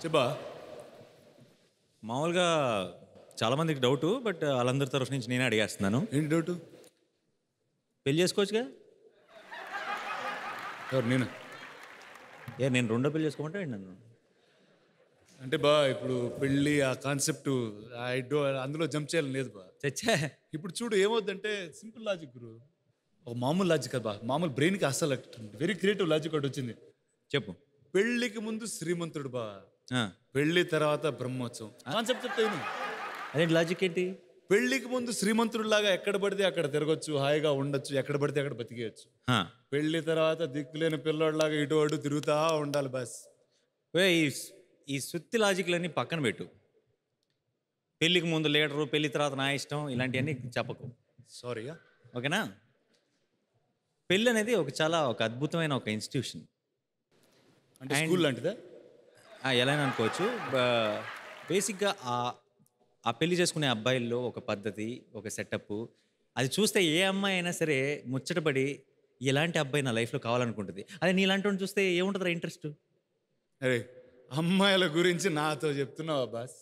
చెప్పా. మామూలుగా చాలామందికి డౌటు, బట్ వాళ్ళందరి తరఫు నుంచి నేనే అడిగేస్తున్నాను. ఏంటి డౌట్? పెళ్లి చేసుకోవచ్చుగా? ఎవరు నేను? నేను రెండో పెళ్లి చేసుకోమంటే నన్ను అంటే ఇప్పుడు పెళ్ళి ఆ కాన్సెప్ట్ అందులో జంప్ చేయాలని లేదు చచ్చా. ఇప్పుడు చూడు ఏమవుద్దంటే సింపుల్ లాజిక్ గురు, ఒక మామూలు లాజిక్ కదా మామూలు బ్రెయిన్కి అస్సలు వెరీ క్రియేటివ్ లాజిక్ ఒకటి వచ్చింది. చెప్పు. పెళ్లికి ముందు శ్రీమంతుడు ఆ, పెళ్లి తర్వాత బ్రహ్మోత్సవం కాన్సెప్ట్ చెప్తాను. అదేంటి లాజిక్ ఏంటి? పెళ్లికి ముందు శ్రీమంతుడు లాగా ఎక్కడ పడితే అక్కడ తిరగొచ్చు, హాయిగా ఉండొచ్చు, ఎక్కడ పడితే అక్కడ బతికేయచ్చు. ఆ, పెళ్లి తర్వాత దిక్కులేని పిల్లోడిలాగా ఇటు అటు తిరుగుతా ఉండాలి బస్. ఈ సుత్తి లాజిక్లన్నీ పక్కన పెట్టు. పెళ్ళికి ముందు లీడరు, పెళ్లి తర్వాత నా ఇష్టం, ఇలాంటివన్నీ చెప్పకు. సారీగా. ఓకేనా? పెళ్ళి అనేది ఒక అద్భుతమైన ఒక ఇన్స్టిట్యూషన్. అంటే స్కూల్ లాంటిదా? ఎలా అని అనుకోవచ్చు. బేసిక్గా ఆ పెళ్లి చేసుకునే అబ్బాయిల్లో ఒక పద్ధతి, ఒక సెటప్, అది చూస్తే ఏ అమ్మాయి అయినా సరే ముచ్చటపడి ఇలాంటి అబ్బాయి నా లైఫ్లో కావాలనుకుంటుంది. అదే నీలాంటి వాడిని చూస్తే ఏముంటుందిరా ఇంట్రెస్ట్? అరే అమ్మాయిల గురించి నాతో చెప్తున్నావా బాస్?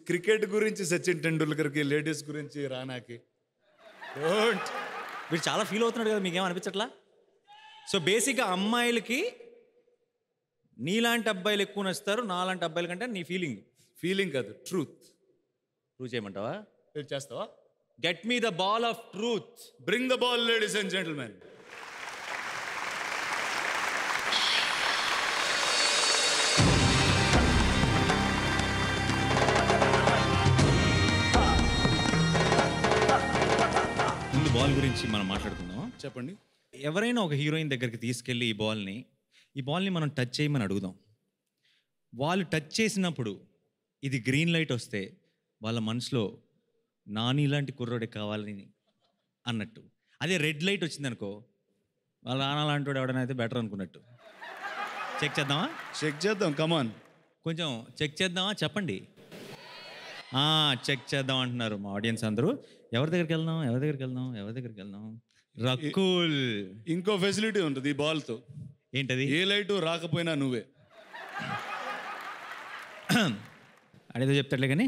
క్రికెట్ గురించి సచిన్ టెండూల్కర్కి, లేడీస్ గురించి రానాకి డోంట్. వీడు చాలా ఫీల్ అవుతున్నాడు కదా, మీకేం అనిపించట్లా? సో బేసిక్గా అమ్మాయిలకి నీలాంటి అబ్బాయిలు ఎక్కువ నచ్చుతారు, నాలాంటి అబ్బాయిల కంటే. నీ ఫీలింగ్ కాదు, ట్రూత్. ప్రూవ్ చేయమంటావా? చేస్తావా? Get me the ball of truth. Bring the ball ladies and gentlemen. ముందు బాల్ గురించి మనం మాట్లాడుకుందాం. చెప్పండి. ఎవరైనా ఒక హీరోయిన్ దగ్గరికి తీసుకెళ్ళి ఈ బాల్ని మనం టచ్ చేయమని అడుగుదాం. వాళ్ళు టచ్ చేసినప్పుడు ఇది గ్రీన్ లైట్ వస్తే వాళ్ళ మనసులో నాని లాంటి కుర్రోడే కావాలని అన్నట్టు. అదే రెడ్ లైట్ వచ్చిందనుకో, వాళ్ళ నాన్న లాంటి వాడు ఎవడైనా అయితే బెటర్ అనుకున్నట్టు. చెక్ చేద్దామా? చెక్ చేద్దాం, కమాన్. కొంచెం చెక్ చేద్దామా? చెప్పండి. చెక్ చేద్దాం అంటున్నారు మా ఆడియన్స్ అందరూ. ఎవరి దగ్గరికి వెళ్దాం? రకుల్. ఇంకో ఫెసిలిటీ ఉంటుంది ఈ బాల్తో. ఏంటది? ఏ లైటు రాకపోయినా నువ్వే. అదేదో చెప్తాడులే కానీ.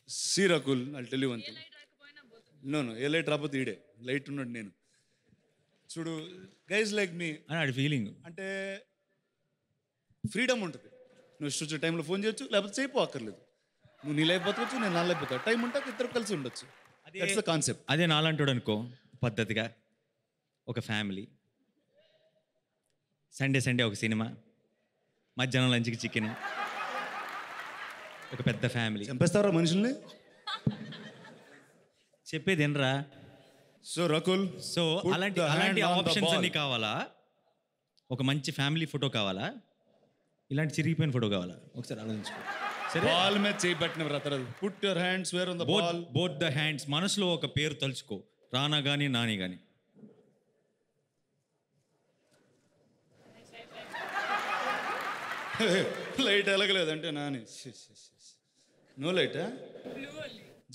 See Rakul, I'll tell you one thing. No ఏ లైట్ రాకపోతే ఈడే లైట్ ఉన్నాడు నేను. చూడు గైస్ లైక్ మీ అని ఆడి ఫీలింగ్. అంటే ఫ్రీడమ్ ఉంటుంది. నువ్వు ఇష్టం టైంలో ఫోన్ చేయొచ్చు, లేకపోతే చేయపో అక్కర్లేదు. నువ్వు నీ లైఫ్ బతకొచ్చు, నేను నా లైఫ్ బతుకు. టైం ఉంటే ఇద్దరు కలిసి ఉండొచ్చు. That's the concept. అదే నాలంటాడు అనుకో, పద్ధతిగా ఒక ఫ్యామిలీ, సండే ఒక సినిమా, మధ్యాహ్నం లంచ్కి చికెన్, ఒక పెద్ద ఫ్యామిలీ. చంపేస్తారా మనుషుల్ని? చెప్పేది ఎనరా? సో రకుల్, సో అలాంటి ఆప్షన్స్ అన్ని కావాలా? ఒక మంచి ఫ్యామిలీ ఫోటో కావాలా? ఇలాంటి చిరిగిపోయిన ఫోటో కావాలా? ఒకసారి ఆలోచించుకో. సరే, బాల్ మీద చేయి పెట్టిన brother. Put your hands where on the ball. Both the hands. మనసులో ఒక పేరు తలుచుకో, రానా గానీ నాని గానీ. లైట్ ఎలగలేదంటే Nani. No light,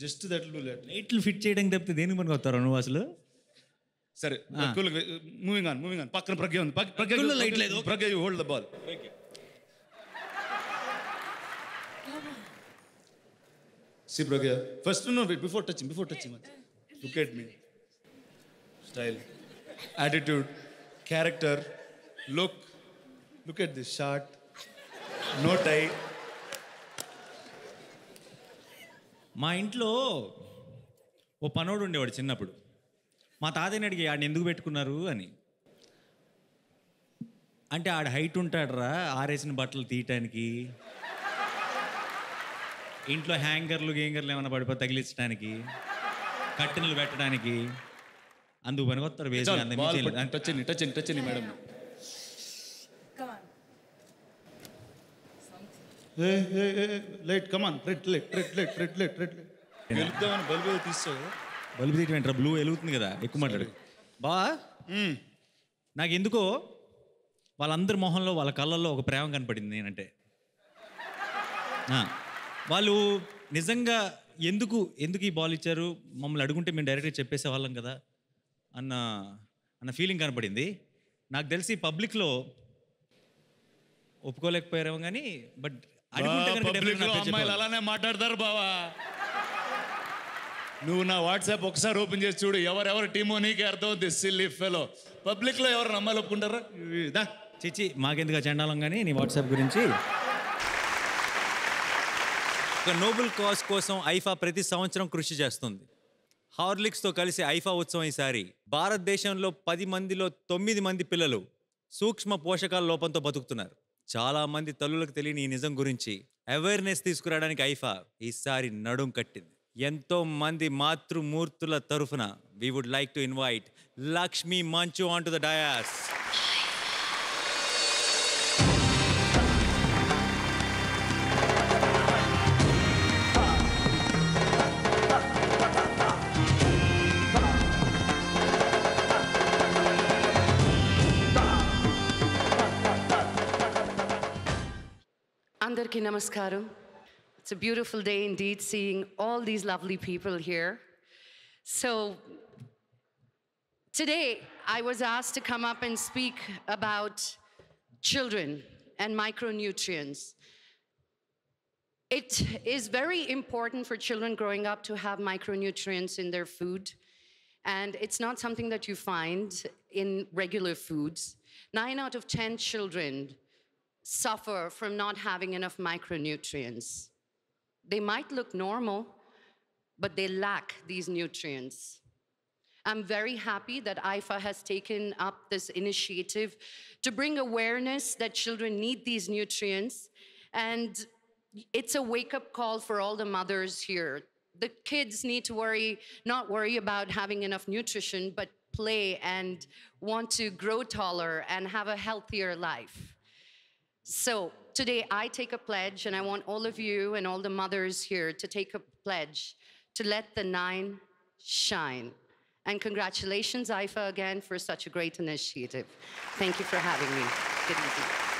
just that blue light. లైట్లు ఫిట్ చేయడానికి తప్పితే దేనికి పనికి వస్తారా నువ్వు అసలు? సరే, మూవింగ్ ఆన్. పక్కన ప్రజ్ఞ ఉంది. ప్రజ్ఞలో light లేదు. Pragya, you hold the ball. See Pragya, first no wait, before touching, look at me. Style, attitude, character, look at this shirt, no tie. మా ఇంట్లో ఓ పనోడు ఉండేవాడు చిన్నప్పుడు. మా తాతయ్యని అడిగి ఆడిని ఎందుకు పెట్టుకున్నారు అని. అంటే ఆడ హైట్ ఉంటాడరా ఆరేసిన బట్టలు తీయటానికి, ఇంట్లో హ్యాంగర్లు ఏమైనా పడిపోయి తగిలించడానికి, కట్టెలు పెట్టడానికి, అందుకు పనికొస్తారు. Touch madam. Light come on. Red light. వెళ్తామని బల్బు తీస్తావు కదా. బల్బు తీయటం బ్లూ వెలుగుతుంది కదా, ఎక్కువ మాట్లాడు బా. నాకు ఎందుకో వాళ్ళందరి మొహంలో, వాళ్ళ కళ్ళల్లో ఒక ప్రేమ కనపడింది నేనంటే. వాళ్ళు నిజంగా ఎందుకు ఈ బాల్ ఇచ్చారు, మమ్మల్ని అడుగుంటే మేము డైరెక్ట్గా చెప్పేసే వాళ్ళం కదా అన్న ఫీలింగ్ కనపడింది. నాకు తెలిసి పబ్లిక్లో ఒప్పుకోలేకపోయారేమో కానీ బట్ అడుగుంటే కనుక పబ్లిక్ definitely లో నాకు అమ్మాయిలు చెప్పేవాళ్ళు. అలానే మాట్లాడతారు బావా. నువ్వు నా వాట్సాప్ ఒకసారి ఓపెన్ చేసి చూడు, ఎవరెవరు టీమో నీకే అర్థం అవుతుంది. Silly fellow. పబ్లిక్ లో ఎవరు అమ్మాయిలు ఒప్పుకుంటారా? దా. చిచి మాకెందుకు చండాలం కానీ నీ వాట్సాప్ గురించి. ఒక నోబెల్ కాజ్ కోసం ఐఫా ప్రతి సంవత్సరం కృషి చేస్తుంది. హార్లిక్స్తో కలిసి ఐఫా ఉత్సవం ఈసారి భారతదేశంలో 10 మందిలో 9 మంది పిల్లలు సూక్ష్మ పోషకాల లోపంతో బతుకుతున్నారు. చాలా మంది తల్లులకు తెలియని ఈ నిజం గురించి అవేర్నెస్ తీసుకురావడానికి ఐఫా ఈసారి నడుం కట్టింది. ఎంతో మంది మాతృమూర్తుల తరఫున we would like to invite Lakshmi Manchu on to the dais. Andarki namaskaram. It's a beautiful day indeed, seeing all these lovely people here. So, today I was asked to come up and speak about children and micronutrients. It is very important for children growing up to have micronutrients in their food, and it's not something that you find in regular foods. 9 out of 10 children suffer from not having enough micronutrients. They might look normal, but they lack these nutrients. I'm very happy that IFA has taken up this initiative to bring awareness that children need these nutrients, and it's a wake-up call for all the mothers here. The kids need to not worry about having enough nutrition, but play and want to grow taller and have a healthier life. So today I take a pledge, and I want all of you and all the mothers here to take a pledge to let the 9 shine. And congratulations, IFA, again, for such a great initiative. Thank you for having me. Good evening.